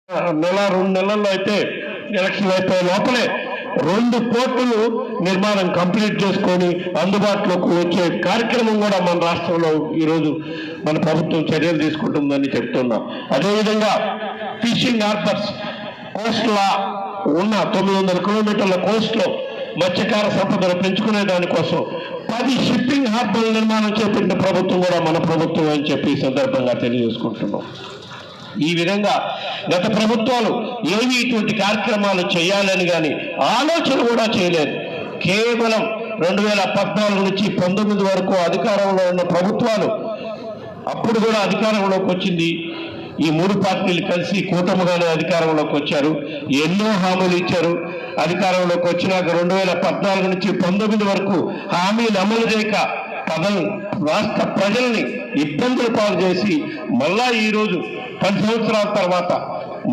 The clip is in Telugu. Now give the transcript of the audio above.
నెల 2 నెలల్లో అయితే ఎలక్షన్ అయిపోయే లోపలే 2 పోర్టులు నిర్మాణం కంప్లీట్ చేసుకొని అందుబాటులోకి వచ్చే కార్యక్రమం కూడా మన రాష్ట్రంలో ఈరోజు మన ప్రభుత్వం చర్యలు తీసుకుంటుందని చెప్తున్నాం. అదేవిధంగా ఫిషింగ్ హార్బర్స్ కోస్ట్లో ఉన్న 900 కిలోమీటర్ల కోస్ట్లో మత్స్యకార సంపదను పెంచుకునే దానికోసం 10 షిప్పింగ్ హార్బర్ల నిర్మాణం చేపట్టిన ప్రభుత్వం కూడా మన ప్రభుత్వం అని చెప్పి ఈ సందర్భంగా తెలియజేసుకుంటున్నాం. ఈ విధంగా గత ప్రభుత్వాలు ఏవి ఇటువంటి కార్యక్రమాలు చేయాలని కానీ ఆలోచన కూడా చేయలేదు. కేవలం 2014 నుంచి 19 వరకు అధికారంలో ఉన్న ప్రభుత్వాలు అప్పుడు కూడా అధికారంలోకి వచ్చింది ఈ 3 పార్టీలు కలిసి కూటమిగానే అధికారంలోకి వచ్చారు. ఎన్నో హామీలు ఇచ్చారు. అధికారంలోకి వచ్చినాక 2014 నుంచి 19 వరకు హామీలు అమలు చేయక రాష్ట్ర ప్రజల్ని ఇబ్బందులు పాలు చేసి మళ్ళా ఈరోజు 10 సంవత్సరాల తర్వాత